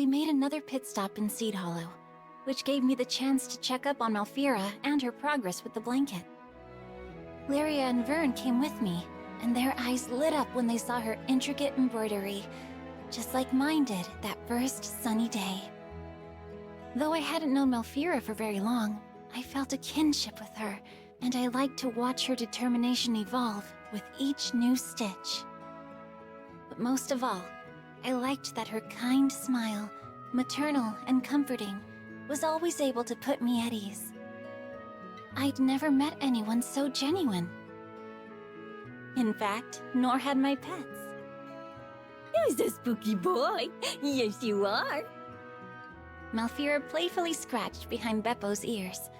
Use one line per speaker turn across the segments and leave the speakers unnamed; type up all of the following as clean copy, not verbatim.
we made another pit stop in Seed Hollow, which gave me the chance to check up on Malfira and her progress with the blanket. Lyria and Vern came with me, and their eyes lit up when they saw her intricate embroidery, just like mine did that first sunny day. Though I hadn't known Malfira for very long, I felt a kinship with her, and I liked to watch her determination evolve with each new stitch. But most of all, I liked that her kind smile, maternal and comforting, was always able to put me at ease. I'd never met anyone so genuine. In fact, nor had my pets.
Who's a spooky boy? Yes, you are.
Malfira playfully scratched behind Beppo's ears.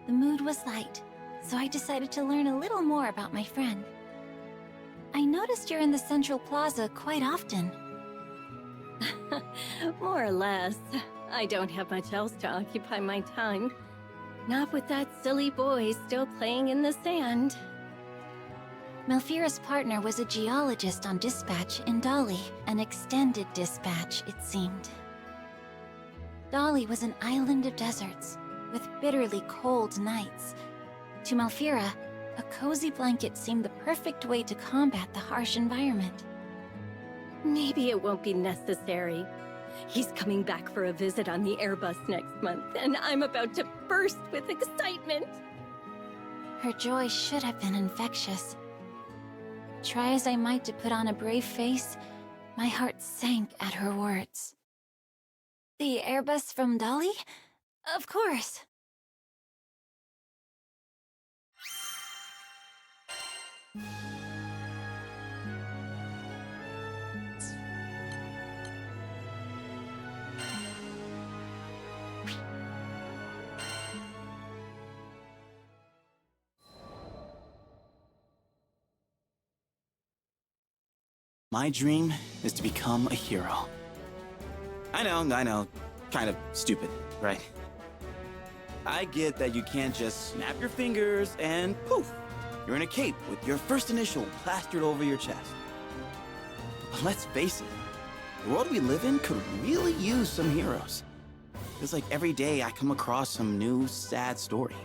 The mood was light, so I decided to learn a little more about my friend. I noticed you're in the Central Plaza quite often.
More or less. I don't have much else to occupy my time. Not with that silly boy still playing in the sand.
Malfira's partner was a geologist on dispatch in Dali, an extended dispatch, it seemed. Dali was an island of deserts, with bitterly cold nights. To Malfira, a cozy blanket seemed the perfect way to combat the harsh environment.
Maybe it won't be necessary. He's coming back for a visit on the Airbus next month, and I'm about to burst with excitement.
Her joy should have been infectious. Try as I might to put on a brave face, my heart sank at her words. The Airbus from Dali? Of course.
My dream is to become a hero. I know, kind of stupid, right? I get that you can't just snap your fingers and poof, you're in a cape with your first initial plastered over your chest. But let's face it, the world we live in could really use some heroes. It's like every day I come across some new sad story.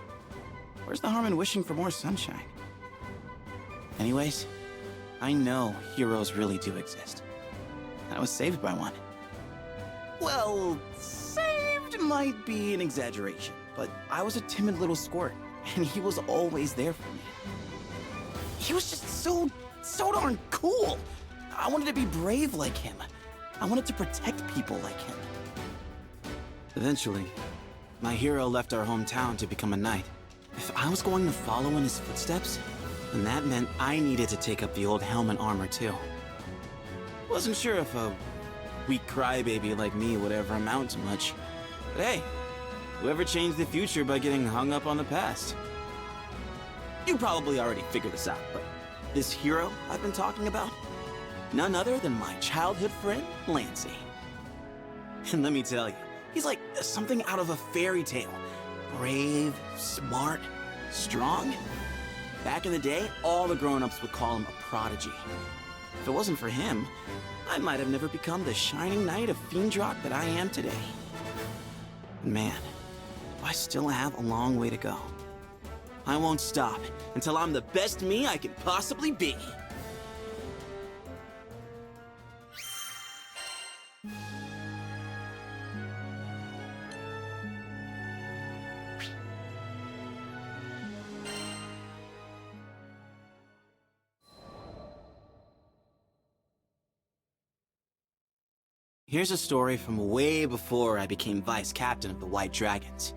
Where's the harm in wishing for more sunshine? Anyways, I know heroes really do exist. I was saved by one. Well, saved might be an exaggeration, but I was a timid little squirt, and he was always there for me. He was just so darn cool. I wanted to be brave like him. I wanted to protect people like him. Eventually, my hero left our hometown to become a knight. If I was going to follow in his footsteps, then that meant I needed to take up the old helm and armor too. Wasn't sure if a weak crybaby like me would ever amount to much. But hey, whoever changed the future by getting hung up on the past? You probably already figured this out, but this hero I've been talking about? None other than my childhood friend, Lancy. And let me tell you, he's like something out of a fairy tale. Brave, smart, strong. Back in the day, all the grown-ups would call him a prodigy. If it wasn't for him, I might have never become the shining knight of Fiendrock that I am today. Man, I still have a long way to go. I won't stop until I'm the best me I can possibly be. Here's a story from way before I became vice captain of the White Dragons.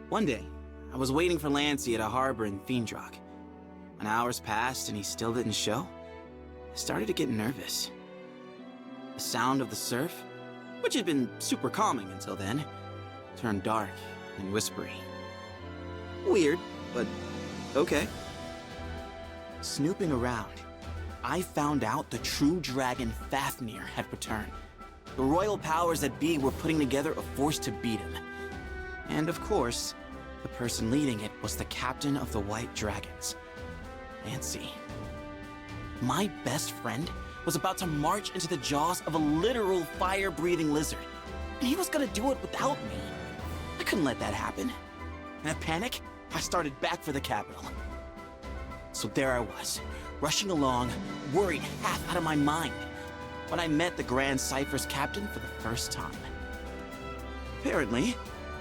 One day, I was waiting for Lancy at a harbor in Fiendrock. When hours passed and he still didn't show, I started to get nervous. The sound of the surf, which had been super calming until then, turned dark and whispery. Weird, but okay. Snooping around, I found out the true dragon Fafnir had returned. The royal powers that be were putting together a force to beat him. And of course, the person leading it was the captain of the White Dragons, Lancy. My best friend was about to march into the jaws of a literal fire-breathing lizard. And he was gonna do it without me. I couldn't let that happen. In a panic, I started back for the capital. So there I was, rushing along, worried half out of my mind, when I met the Grand Cypher's captain for the first time. Apparently,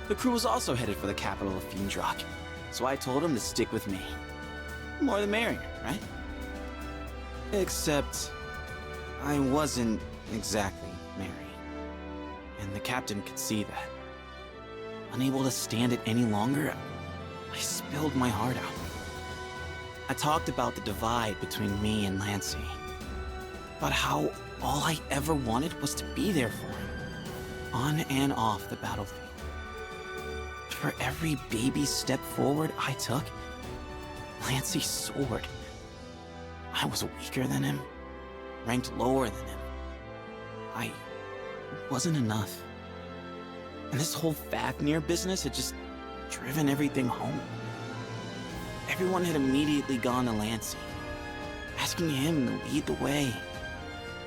the crew was also headed for the capital of Fiendrock, so I told him to stick with me. More the merrier, right? Except, I wasn't exactly merry. And the captain could see that. Unable to stand it any longer, I spilled my heart out. I talked about the divide between me and Lancy. About how all I ever wanted was to be there for him, on and off the battlefield. For every baby step forward I took, Lancy soared. I was weaker than him, ranked lower than him. I wasn't enough. And this whole Fafnir business had just driven everything home. Everyone had immediately gone to Lancy, asking him to lead the way,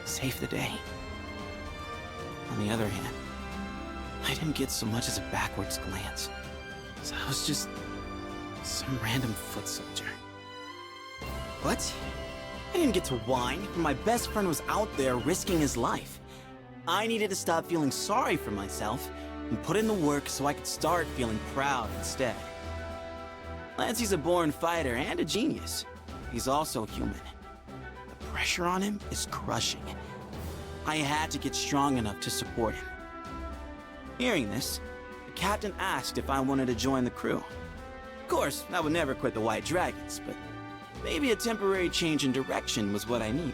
save the day. On the other hand, I didn't get so much as a backwards glance, so I was just some random foot soldier. But I didn't get to whine, for my best friend was out there risking his life. I needed to stop feeling sorry for myself and put in the work so I could start feeling proud instead. Lancy's a born fighter and a genius. He's also human. The pressure on him is crushing. I had to get strong enough to support him. Hearing this, the captain asked if I wanted to join the crew. Of course, I would never quit the White Dragons, but maybe a temporary change in direction was what I needed.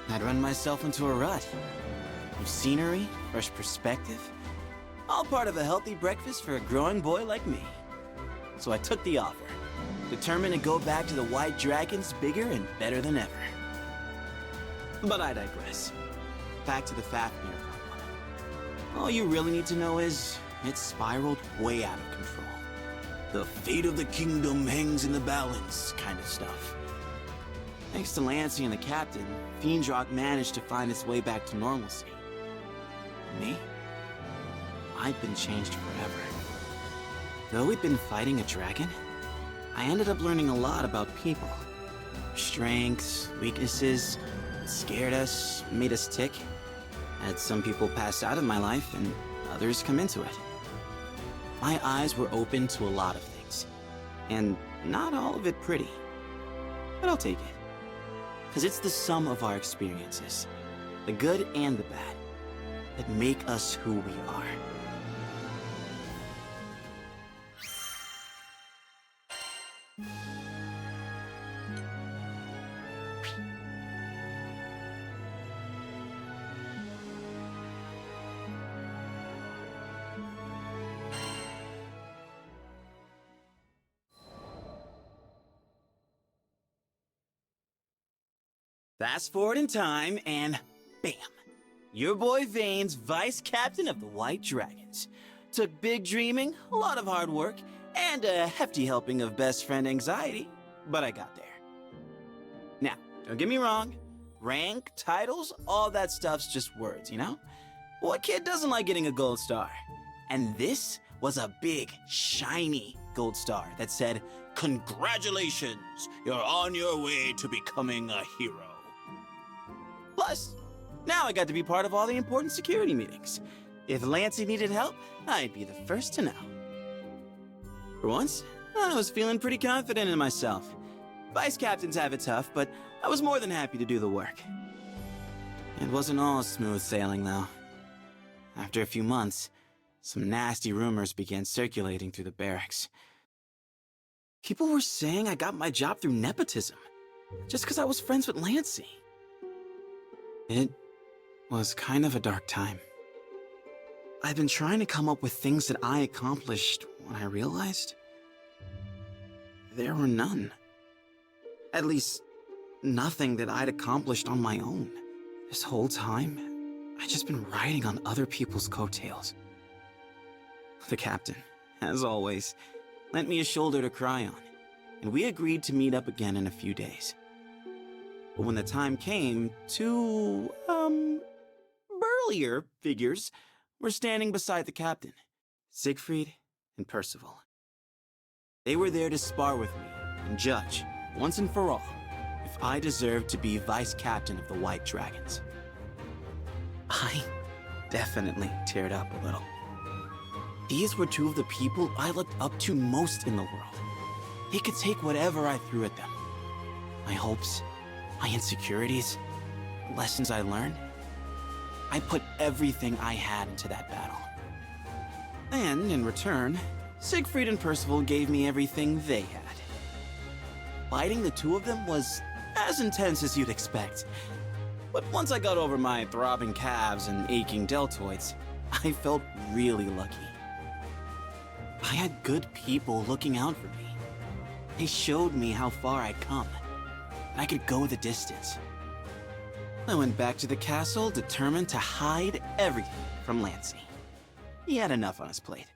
I'd run myself into a rut. New scenery, fresh perspective, all part of a healthy breakfast for a growing boy like me. So I took the offer, determined to go back to the White Dragons bigger and better than ever. But I digress. Back to the Fafnir problem. All you really need to know is, it spiraled way out of control. The fate of the kingdom hangs in the balance kind of stuff. Thanks to Lancy and the captain, Fiendrock managed to find its way back to normalcy. Me? I'd been changed forever. Though we'd been fighting a dragon, I ended up learning a lot about people. Strengths, weaknesses, what scared us, made us tick. Had some people pass out of my life and others come into it. My eyes were open to a lot of things, and not all of it pretty. But I'll take it. Because it's the sum of our experiences, the good and the bad, that make us who we are. Fast forward in time, and bam! Your boy Vane's vice captain of the White Dragons. Took big dreaming, a lot of hard work, and a hefty helping of best friend anxiety, but I got there. Now, don't get me wrong, rank, titles, all that stuff's just words, you know? What kid doesn't like getting a gold star? And this was a big, shiny gold star that said, "Congratulations, you're on your way to becoming a hero." Plus, now I got to be part of all the important security meetings. If Lancy needed help, I'd be the first to know. For once, I was feeling pretty confident in myself. Vice captains have it tough, but I was more than happy to do the work. It wasn't all smooth sailing, though. After a few months, some nasty rumors began circulating through the barracks. People were saying I got my job through nepotism, just because I was friends with Lancy. It was kind of a dark time. I'd been trying to come up with things that I accomplished when I realized there were none. At least, nothing that I'd accomplished on my own. This whole time, I'd just been riding on other people's coattails. The captain, as always, lent me a shoulder to cry on, and we agreed to meet up again in a few days. But when the time came, two, burlier figures were standing beside the captain, Siegfried and Percival. They were there to spar with me and judge, once and for all, if I deserved to be vice captain of the White Dragons. I definitely teared up a little. These were two of the people I looked up to most in the world. They could take whatever I threw at them. My hopes, my insecurities, the lessons I learned. I put everything I had into that battle. And in return, Siegfried and Percival gave me everything they had. Fighting the two of them was as intense as you'd expect. But once I got over my throbbing calves and aching deltoids, I felt really lucky. I had good people looking out for me. They showed me how far I'd come, and I could go the distance. I went back to the castle determined to hide everything from Lancey. He had enough on his plate.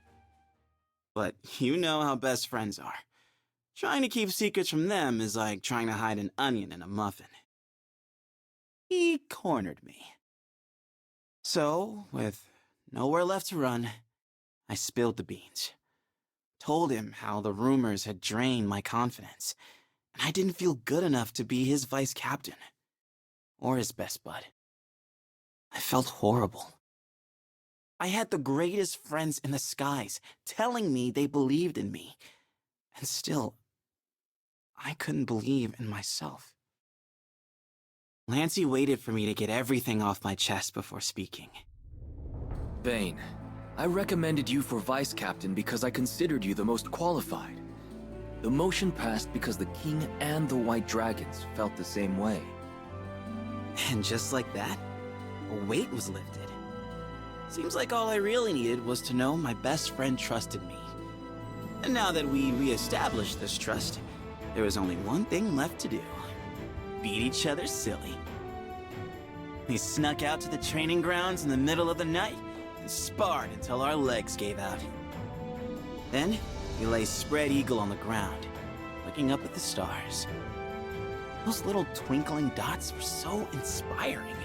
But you know how best friends are. Trying to keep secrets from them is like trying to hide an onion in a muffin. He cornered me. So, with nowhere left to run, I spilled the beans. Told him how the rumors had drained my confidence, and I didn't feel good enough to be his vice captain. Or his best bud. I felt horrible. I had the greatest friends in the skies telling me they believed in me. And still, I couldn't believe in myself. Lancey waited for me to get everything off my chest before speaking.
Bane, I recommended you for vice captain because I considered you the most qualified. The motion passed because the king and the White Dragons felt the same way.
And just like that, a weight was lifted. Seems like all I really needed was to know my best friend trusted me. And now that we re-established this trust, there was only one thing left to do. Beat each other silly. We snuck out to the training grounds in the middle of the night and sparred until our legs gave out. Then, we lay spread eagle on the ground, looking up at the stars. Those little twinkling dots were so inspiring.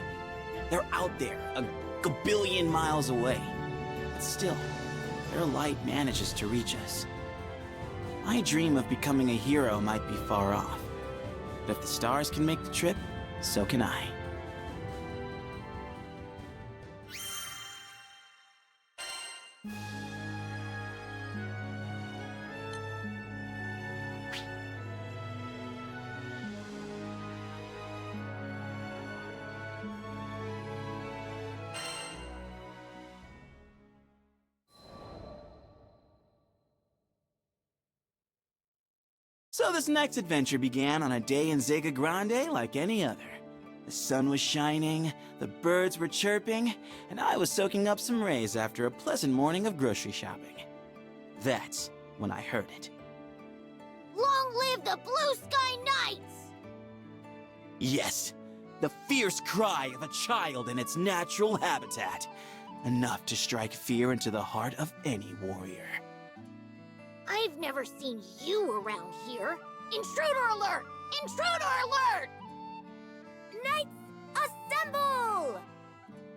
They're out there, a gabillion miles away. But still, their light manages to reach us. My dream of becoming a hero might be far off. But if the stars can make the trip, so can I. So this next adventure began on a day in Zega Grande like any other. The sun was shining, the birds were chirping, and I was soaking up some rays after a pleasant morning of grocery shopping. That's when I heard it.
Long live the Blue Sky Knights!
Yes, the fierce cry of a child in its natural habitat. Enough to strike fear into the heart of any warrior.
I've never seen you around here. Intruder alert! Intruder alert! Knights, assemble!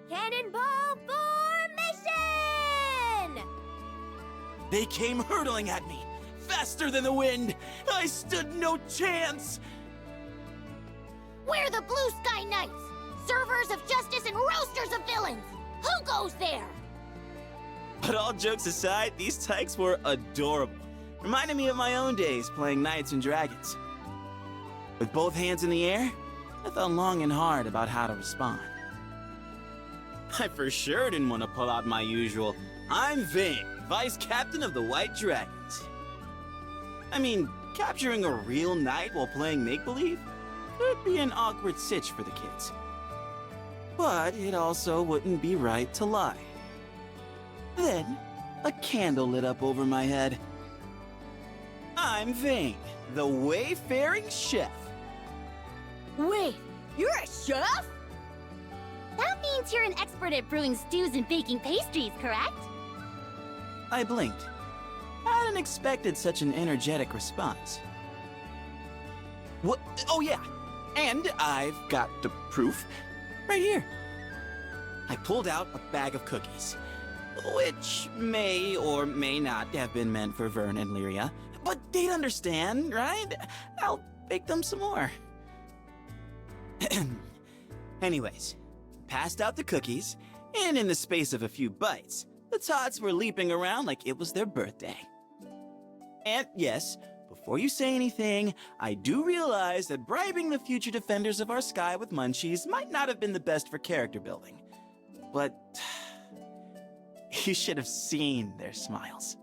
Cannonball formation!
They came hurtling at me, faster than the wind. I stood no chance.
We're the Blue Sky Knights, servers of justice and roasters of villains. Who goes there?
But all jokes aside, these tykes were adorable. Reminded me of my own days playing Knights and Dragons. With both hands in the air, I thought long and hard about how to respond. I for sure didn't want to pull out my usual, "I'm Vane, Vice Captain of the White Dragons." I mean, capturing a real knight while playing make-believe could be an awkward sitch for the kids. But it also wouldn't be right to lie. Then, a candle lit up over my head. I'm Vane, the wayfaring chef.
Wait, you're a chef?
That means you're an expert at brewing stews and baking pastries, correct?
I blinked. I hadn't expected such an energetic response. What? Oh yeah, And I've got the proof right here. I pulled out a bag of cookies, which may or may not have been meant for Vern and Lyria, but they'd understand, right? I'll bake them some more. Anyways, passed out the cookies, and in the space of a few bites, the tots were leaping around like it was their birthday. And yes, before you say anything, I do realize that bribing the future defenders of our sky with munchies might not have been the best for character building. But you should have seen their smiles.